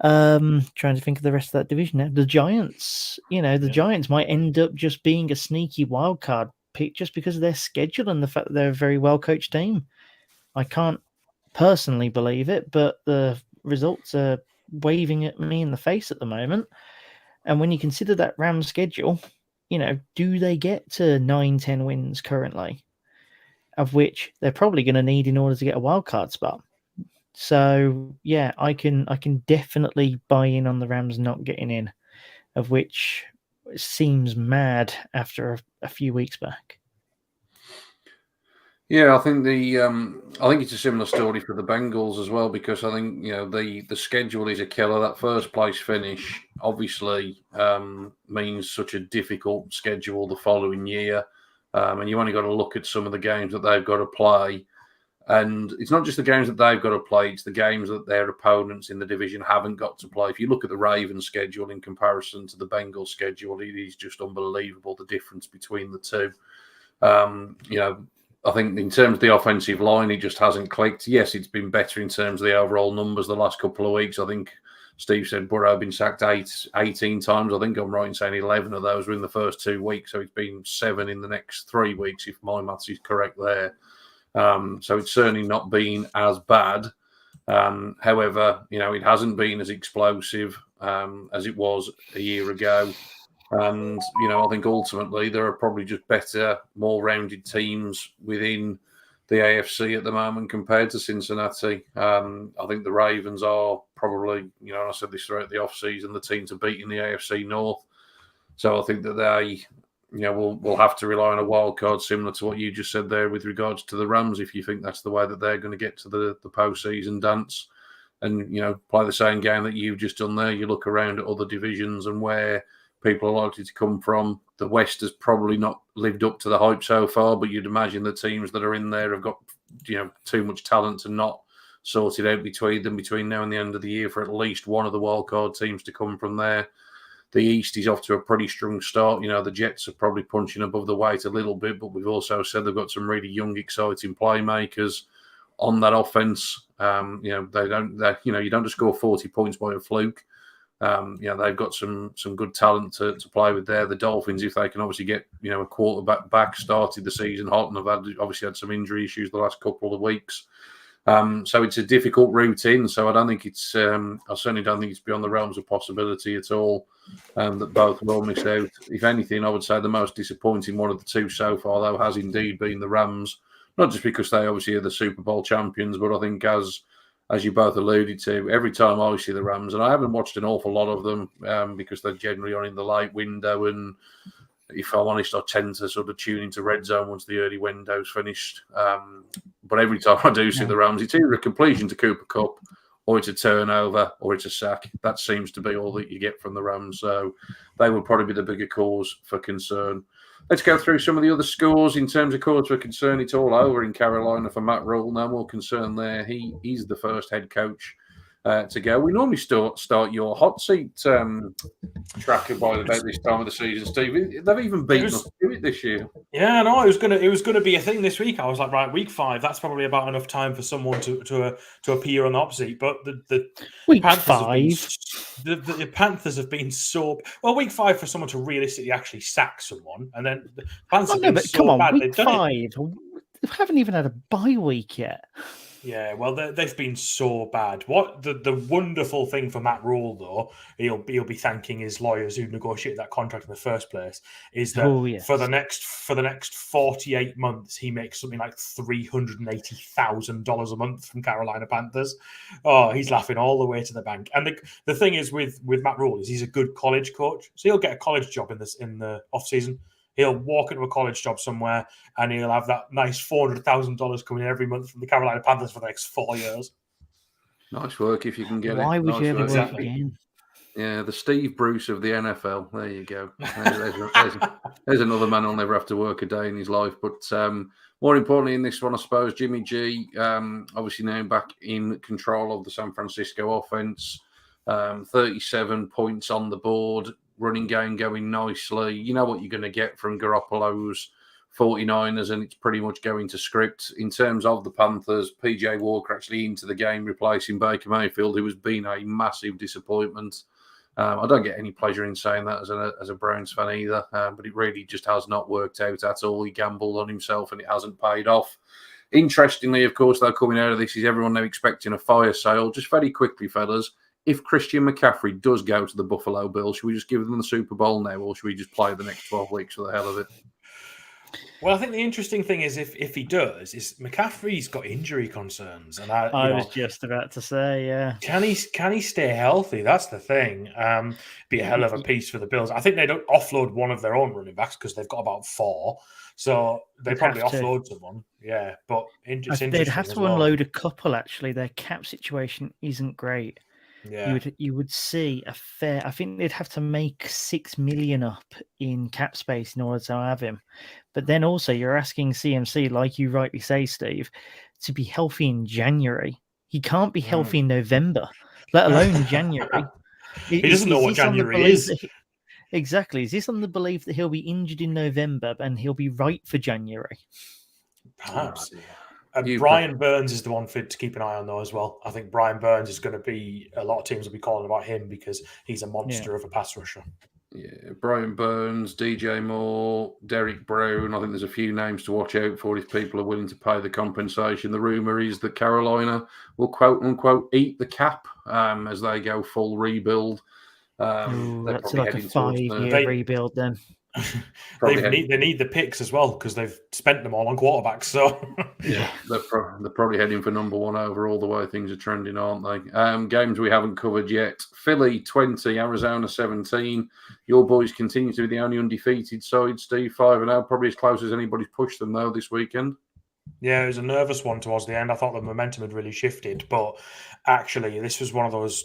Trying to think of the rest of that division now. The Giants. Giants might end up just being a sneaky wild card pick just because of their schedule and the fact that they're a very well coached team. I can't personally believe it, but the results are waving at me in the face at the moment. And when you consider that Rams schedule, do they get to 9-10 wins currently, of which they're probably going to need in order to get a wild card spot? So yeah, I can definitely buy in on the Rams not getting in, of which seems mad after a few weeks back. Yeah, I think it's a similar story for the Bengals as well, because I think the schedule is a killer. That first place finish obviously means such a difficult schedule the following year, and you only got to look at some of the games that they've got to play, and it's not just the games that they've got to play; it's the games that their opponents in the division haven't got to play. If you look at the Ravens schedule in comparison to the Bengals schedule, it is just unbelievable the difference between the two. I think in terms of the offensive line, it just hasn't clicked. Yes, it's been better in terms of the overall numbers the last couple of weeks. I think Steve said Burrow been sacked 18 times. I think I'm right in saying 11 of those were in the first 2 weeks. So it's been 7 in the next 3 weeks, if my maths is correct there. So it's certainly not been as bad. However, it hasn't been as explosive as it was a year ago. And, I think ultimately there are probably just better, more rounded teams within the AFC at the moment compared to Cincinnati. I think the Ravens are probably, I said this throughout the offseason, the team to beat in the AFC North. So I think that they, will have to rely on a wild card similar to what you just said there with regards to the Rams, if you think that's the way that they're going to get to the postseason dance. And, play the same game that you've just done there. You look around at other divisions and where people are likely to come from. The West has probably not lived up to the hype so far, but you'd imagine the teams that are in there have got, too much talent to not sort it out between them between now and the end of the year for at least one of the wildcard teams to come from there. The East is off to a pretty strong start. The Jets are probably punching above the weight a little bit, but we've also said they've got some really young, exciting playmakers on that offense. You don't just score 40 points by a fluke. They've got some good talent to play with there. The Dolphins, if they can obviously get a quarterback back, started the season hot and have obviously had some injury issues the last couple of weeks. So it's a difficult route in. So I don't think it's. I certainly don't think it's beyond the realms of possibility at all that both will miss out. If anything, I would say the most disappointing one of the two so far, though, has indeed been the Rams. Not just because they obviously are the Super Bowl champions, but I think as you both alluded to, every time I see the Rams, and I haven't watched an awful lot of them because they're generally on in the late window, and if I'm honest, I tend to sort of tune into Red Zone once the early window's finished. But every time I do see the Rams, it's either a completion to Cooper Kupp, or it's a turnover, or it's a sack. That seems to be all that you get from the Rams. So they would probably be the bigger cause for concern. Let's go through some of the other scores. In terms of cause for concern, it's all over in Carolina for Matt Rule. No more concern there. He's the first head coach to go. We normally start your hot seat tracker by about this time of the season, Steve. They've even beaten us to it this year. Yeah, no, it was gonna be a thing this week. I was like, right, week 5, that's probably about enough time for someone to appear on the hot seat. But the Week Panthers 5, the Panthers have been so well. Week 5 for someone to realistically actually sack someone, and then the Panthers have been but so come on, bad. week They've done it. 5. We haven't even had a bye week yet. Yeah, well, they've been so bad. What the wonderful thing for Matt Rule, though, he'll be thanking his lawyers who negotiated that contract in the first place, is that for the next 48 months he makes something like $380,000 a month from Carolina Panthers. Oh, he's laughing all the way to the bank. And the thing is with Matt Rule is he's a good college coach, so he'll get a college job in the off season. He'll walk into a college job somewhere and he'll have that nice $400,000 coming in every month from the Carolina Panthers for the next 4 years. Nice work if you can get it. Why would nice you ever work. work again? Yeah, the Steve Bruce of the NFL. There you go. There's another man who'll never have to work a day in his life. But more importantly in this one, I suppose, Jimmy G, obviously now back in control of the San Francisco offense. 37 points on the board. Running game going nicely. You know what you're going to get from Garoppolo's 49ers, and it's pretty much going to script. In terms of the Panthers, PJ Walker actually into the game, replacing Baker Mayfield, who has been a massive disappointment. I don't get any pleasure in saying that as a Browns fan either, but it really just has not worked out at all. He gambled on himself, and it hasn't paid off. Interestingly, of course, though, coming out of this, is everyone now expecting a fire sale. Just very quickly, fellas, if Christian McCaffrey does go to the Buffalo Bills, should we just give them the Super Bowl now, or should we just play the next 12 weeks for the hell of it? Well, I think the interesting thing is if he does, is McCaffrey's got injury concerns, and I was just about to say, yeah. Can he stay healthy? That's the thing. Be a hell of a piece for the Bills. I think they don't offload one of their own running backs because they've got about 4, so they probably offload someone. Yeah, but they'd have to unload a couple. Actually, their cap situation isn't great. Yeah. You would see a fair. I think they'd have to make $6 million up in cap space in order to have him. But then also, you're asking CMC, like you rightly say, Steve, to be healthy in January. He can't be healthy in November, let alone January. He doesn't know what January is. Exactly. Is this on the belief that he'll be injured in November and he'll be right for January? Perhaps. Brian Burns is the one to keep an eye on, though, as well. I think Brian Burns is going to be, a lot of teams will be calling about him because he's a monster of a pass rusher. Yeah, Brian Burns, DJ Moore, Derek Brown. I think there's a few names to watch out for if people are willing to pay the compensation. The rumour is that Carolina will, quote unquote, eat the cap as they go full rebuild. That's like a 5-year rebuild then. Probably they need the picks as well because they've spent them all on quarterbacks. So yeah, they're probably heading for number one overall the way things are trending, aren't they? Games we haven't covered yet. Philly 20, Arizona 17. Your boys continue to be the only undefeated side. Steve 5-0, probably as close as anybody's pushed them though this weekend. yeah, it was a nervous one towards the end. I thought the momentum had really shifted, but actually, this was one of those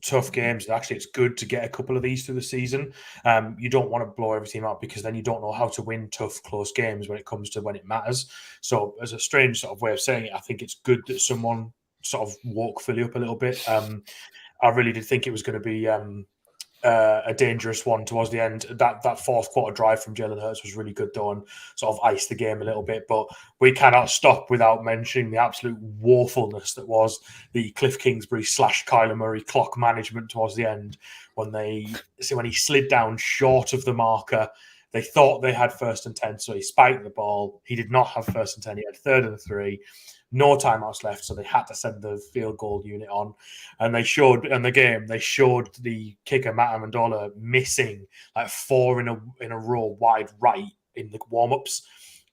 tough games. Actually, it's good to get a couple of these through the season. You don't want to blow every team out because then you don't know how to win tough, close games when it comes to when it matters. So, as a strange sort of way of saying it, I think it's good that someone sort of woke Philly up a little bit. I really did think it was going to be a dangerous one towards the end. That fourth quarter drive from Jalen Hurts was really good though, and sort of iced the game a little bit. But we cannot stop without mentioning the absolute woefulness that was the Cliff Kingsbury / Kyler Murray clock management towards the end when he slid down short of the marker. They thought they had 1st and 10, so he spiked the ball. He did not have 1st and 10. He had 3rd and 3. No timeouts left, so they had to send the field goal unit on. And they showed in the game, they showed the kicker Matt Amendola missing like 4 in a row wide right in the warm-ups,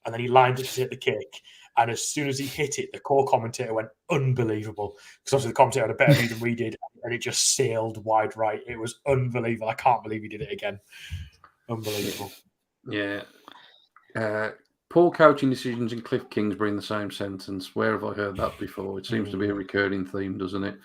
and then he lined up to hit the kick. And as soon as he hit it, the co-commentator went unbelievable because obviously the commentator had a better view than we did, and it just sailed wide right. It was unbelievable. I can't believe he did it again. Unbelievable. Yeah. Poor coaching decisions and Cliff Kingsbury in the same sentence. Where have I heard that before? It seems to be a recurring theme, doesn't it?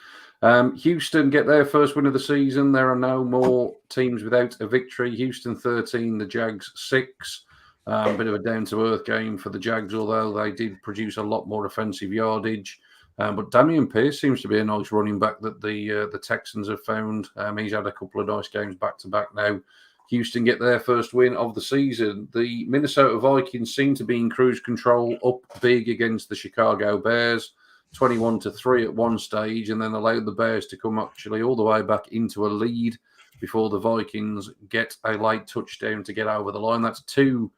Houston get their first win of the season. There are no more teams without a victory. Houston 13, the Jags 6. Bit of a down-to-earth game for the Jags, although they did produce a lot more offensive yardage. But Damian Pierce seems to be a nice running back that the Texans have found. He's had a couple of nice games back-to-back now. Houston get their first win of the season. The Minnesota Vikings seem to be in cruise control, up big against the Chicago Bears, 21-3 at one stage, and then allowed the Bears to come actually all the way back into a lead before the Vikings get a late touchdown to get over the line. That's 2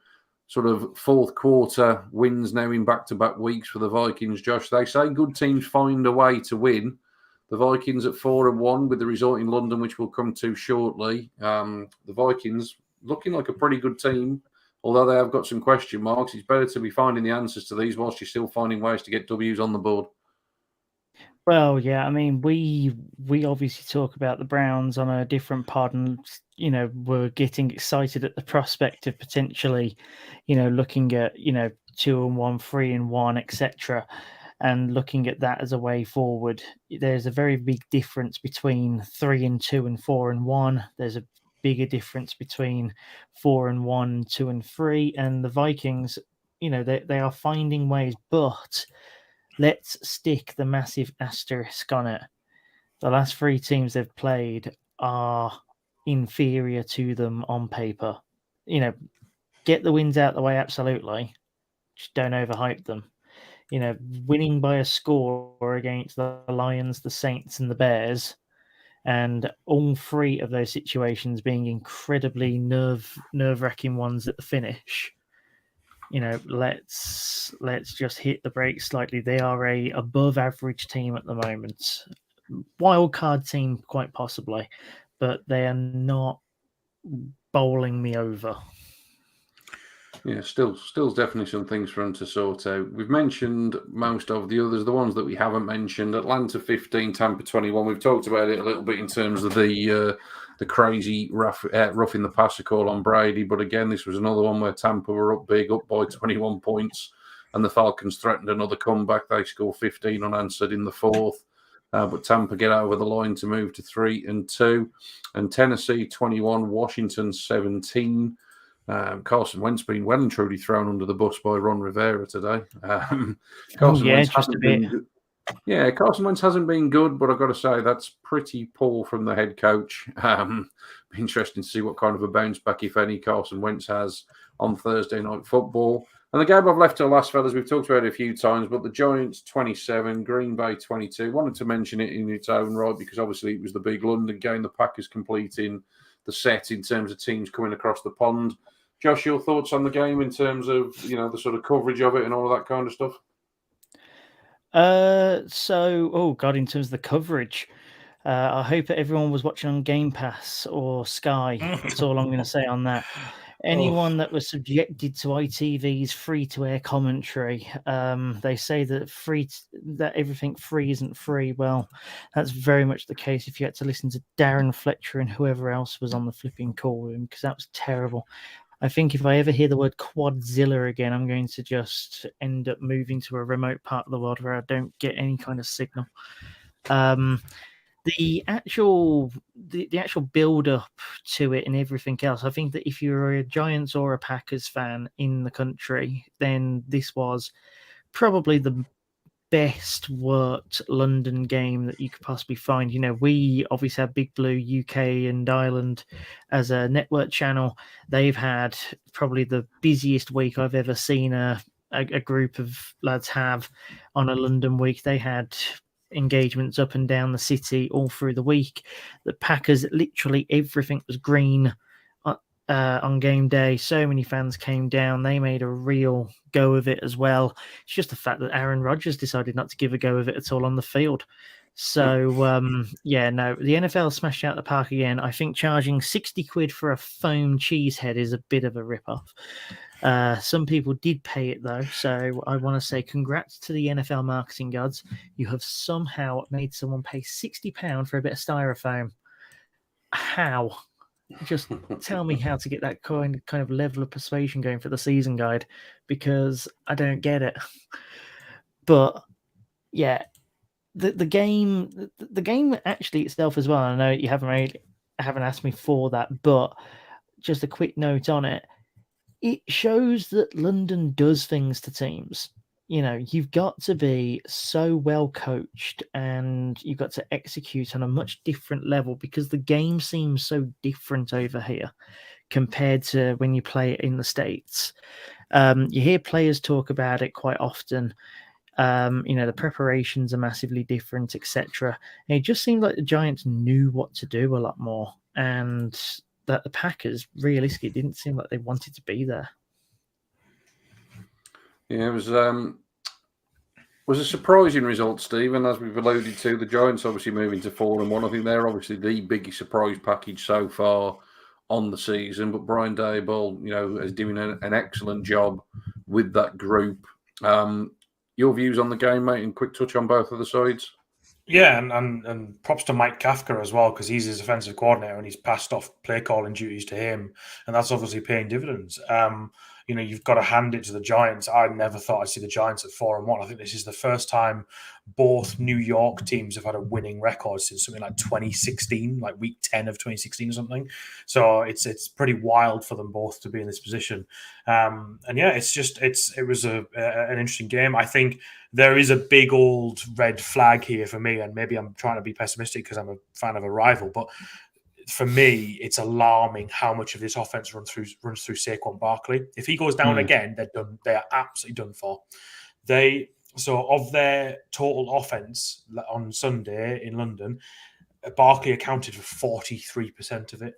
sort of fourth quarter wins now in back-to-back weeks for the Vikings, Josh. They say good teams find a way to win. The Vikings at 4-1 with the result in London, which we'll come to shortly. The Vikings looking like a pretty good team, although they have got some question marks. It's better to be finding the answers to these whilst you're still finding ways to get W's on the board. Well, yeah, I mean, we obviously talk about the Browns on a different pod, and we're getting excited at the prospect of potentially, looking at 2-1, 3-1, etc. And looking at that as a way forward. There's a very big difference between 3-2 and 4-1. There's a bigger difference between 4-1, 2-3, and the Vikings. They are finding ways, but let's stick the massive asterisk on it. The last 3 teams they've played are inferior to them on paper. Get the wins out the way, absolutely. Just don't overhype them. Winning by a score against the Lions, the Saints, and the Bears, and all 3 of those situations being incredibly nerve-wracking ones at the finish. Let's just hit the brakes slightly. They are a above average team at the moment. Wild card team, quite possibly, but they are not bowling me over. Yeah, still definitely some things for them to sort out. We've mentioned most of the others, the ones that we haven't mentioned. Atlanta 15, Tampa 21. We've talked about it a little bit in terms of the crazy rough in the passer call on Brady. But again, this was another one where Tampa were up big, up by 21 points, and the Falcons threatened another comeback. They score 15 unanswered in the fourth. But Tampa get over the line to move to 3-2. And Tennessee 21, Washington 17. Carson Wentz being well and truly thrown under the bus by Ron Rivera today. Carson Wentz hasn't been good, but I've got to say that's pretty poor from the head coach. Be interesting to see what kind of a bounce back, if any, Carson Wentz has on Thursday Night Football. And the game I've left till last, fellas, we've talked about it a few times, but the Giants 27, Green Bay 22. Wanted to mention it in its own right because obviously it was the big London game, the Packers completing the set in terms of teams coming across the pond. Josh, your thoughts on the game in terms of, the sort of coverage of it and all of that kind of stuff? In terms of the coverage, I hope that everyone was watching on Game Pass or Sky. That's all I'm going to say on that. anyone that was subjected to ITV's free-to-air commentary, they say that that everything free isn't free. Well, that's very much the case if you had to listen to Darren Fletcher and whoever else was on the flipping call with him, because that was terrible. I think if I ever hear the word Quadzilla again, I'm going to just end up moving to a remote part of the world where I don't get any kind of signal. The actual build up to it and everything else, I think that if you're a Giants or a Packers fan in the country, then this was probably the best worked London game that you could possibly find. You know, we obviously have Big Blue UK and Ireland as a network channel. They've had probably the busiest week I've ever seen a group of lads have on a London week. They had engagements up and down the city all through the week. The Packers, literally everything was green on game day. So many fans came down. They made a real go of it as well. It's just the fact that Aaron Rodgers decided not to give a go of it at all on the field. So, the NFL smashed out the park again. I think charging 60 quid for a foam cheese head is a bit of a rip-off. Some people did pay it, though. So I want to say congrats to the NFL marketing gods. You have somehow made someone pay £60 for a bit of styrofoam. How? Just tell me how to get that kind of level of persuasion going for the season guide, because I don't get it. But yeah, the game actually itself as well. I know you haven't asked me for that, but just a quick note on it. It shows that London does things to teams. You know, you've got to be so well coached and you've got to execute on a much different level, because the game seems so different over here compared to when you play it in the States. You hear players talk about it quite often. The preparations are massively different, etc. And it just seemed like the Giants knew what to do a lot more, and that the Packers realistically didn't seem like they wanted to be there. Yeah, it was a surprising result, Stephen. As we've alluded to, the Giants obviously moving to 4-1. I think they're obviously the biggest surprise package so far on the season. But Brian Daboll, is doing an excellent job with that group. Your views on the game, mate, and quick touch on both of the sides. Yeah, and props to Mike Kafka as well, because he's his offensive coordinator and he's passed off play calling duties to him, and that's obviously paying dividends. You've got to hand it to the Giants. I never thought I'd see the Giants at 4-1. I think this is the first time both New York teams have had a winning record since something like 2016, like week 10 of 2016 or something. So it's pretty wild for them both to be in this position. It was an interesting game. I think there is a big old red flag here for me, and maybe I'm trying to be pessimistic because I'm a fan of a rival, but for me, it's alarming how much of this offense runs through Saquon Barkley. If he goes down again, they're done. They are absolutely done for. So of their total offense on Sunday in London, Barkley accounted for 43% of it.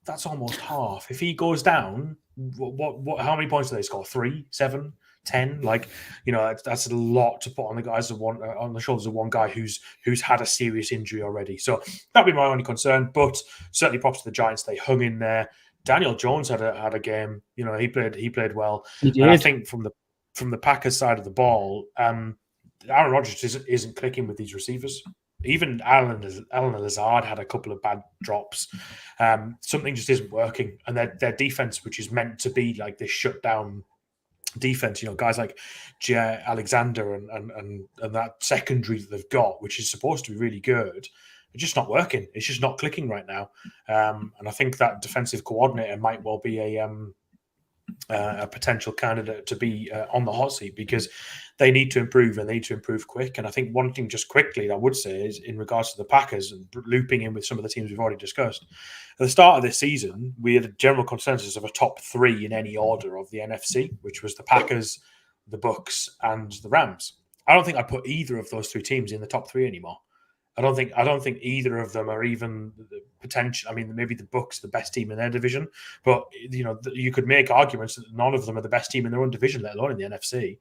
That's almost half. If he goes down, what? How many points do they score? 3, 7, 10? That's a lot to put on the guys on the shoulders of one guy who's had a serious injury already. So that'd be my only concern. But certainly props to the Giants. They hung in there. Daniel Jones had a game. He played well. He did. And I think from the Packers side of the ball, Aaron Rodgers isn't clicking with these receivers. Even Alan Lazard had a couple of bad drops. Something just isn't working, and their defense, which is meant to be like this shutdown defense, guys like Jay Alexander and that secondary that they've got, which is supposed to be really good, it's just not working. It's just not clicking right now. And I think that defensive coordinator might well be a potential candidate to be on the hot seat, because they need to improve, and they need to improve quick. And I think one thing just quickly that I would say is in regards to the Packers, and looping in with some of the teams we've already discussed, at the start of this season, we had a general consensus of a top 3 in any order of the NFC, which was the Packers, the Bucs, and the Rams. I don't think I'd put either of those 3 teams in the top 3 anymore. I don't think either of them are even the potential. I mean, maybe the Bucs, the best team in their division, but you could make arguments that none of them are the best team in their own division, let alone in the NFC.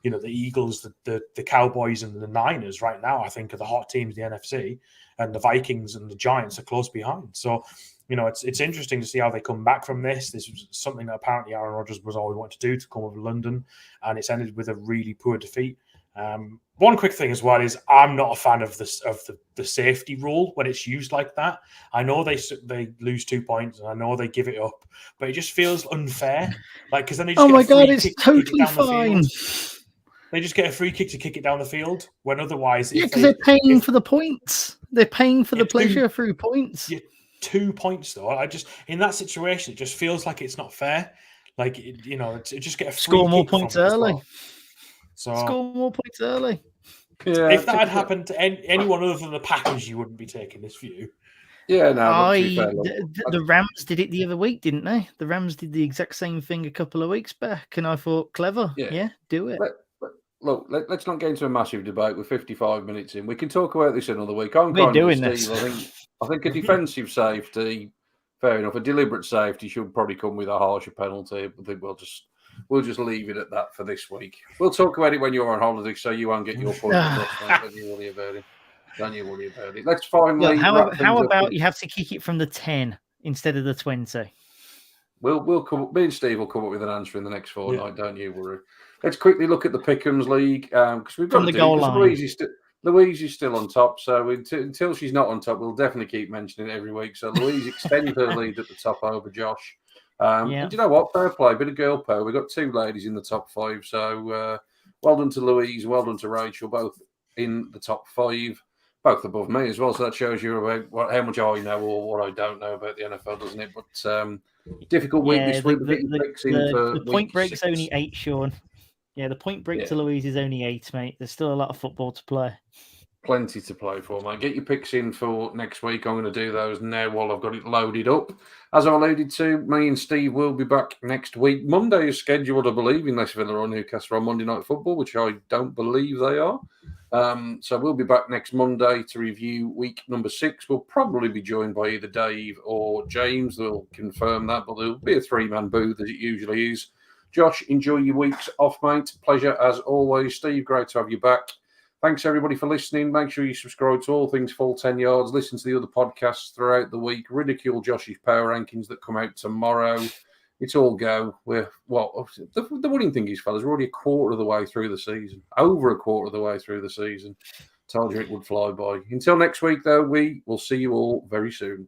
The Eagles, the Cowboys, and the Niners right now, I think, are the hot teams in the NFC, and the Vikings and the Giants are close behind. So it's interesting to see how they come back from this. This was something that apparently Aaron Rodgers was always wanting to do, to come over to London, and it's ended with a really poor defeat. One quick thing as well is I'm not a fan of the safety rule when it's used like that. I know they lose 2 points, and I know they give it up, but it just feels unfair. Like, because then they just Oh get my a free God, kick it's to kick it totally down the fine. field. They just get a free kick to kick it down the field, when otherwise, Yeah, because they're paying for the points. They're paying for the pleasure through points. Yeah, 2 points though. I just, in that situation, it just feels like it's not fair. Like, to just get a free Score more kick points from it as early. well. So Score more points early. Yeah, if that had happened to anyone other than the Packers, you wouldn't be taking this view. Yeah, no, but to be fair, the Rams did it the other week, didn't they? The Rams did the exact same thing a couple of weeks back, and I thought, clever. Yeah, do it. Let's not get into a massive debate. We're 55 minutes in. We can talk about this another week. I'm We're kind of doing Steve. this. I think a defensive safety, fair enough. A deliberate safety should probably come with a harsher penalty. I think we'll just leave it at that for this week. We'll talk about it when you're on holiday, so you won't get your point across, mate. Don't you worry about it. Don't you worry about it. Let's finally. Look, wrap how things about up. you have to kick it from the 10 instead of the 20? We'll come. Me and Steve will come up with an answer in the next fortnight. Don't you worry. Let's quickly look at the Pickham's League because we've got From the goal line. Louise is still on top, so until she's not on top, we'll definitely keep mentioning it every week. So Louise extended her lead at the top over Josh. And you know what? Fair play, bit of girl power. We've got 2 ladies in the top 5. So well done to Louise, well done to Rachel, both in the top 5, both above me as well. So that shows you about how much I know or what I don't know about the NFL, doesn't it? But difficult week this week. The point break's only 8, Sean. Yeah, the point break to Louise is only 8, mate. There's still a lot of football to play. Plenty to play for, mate. Get your picks in for next week. I'm going to do those now while I've got it loaded up. As I alluded to, me and Steve will be back next week. Monday is scheduled, I believe, unless Villa or Newcastle on Monday Night Football, which I don't believe they are. So we'll be back next Monday to review week number 6. We'll probably be joined by either Dave or James. They'll confirm that, but there'll be a 3-man booth as it usually is. Josh, enjoy your weeks off, mate. Pleasure as always. Steve, great to have you back. Thanks, everybody, for listening. Make sure you subscribe to all things Full 10 Yards. Listen to the other podcasts throughout the week. Ridicule Josh's power rankings that come out tomorrow. It's all go. The winning thing is, fellas, we're already a quarter of the way through the season. Over a quarter of the way through the season. Told you it would fly by. Until next week, though, we will see you all very soon.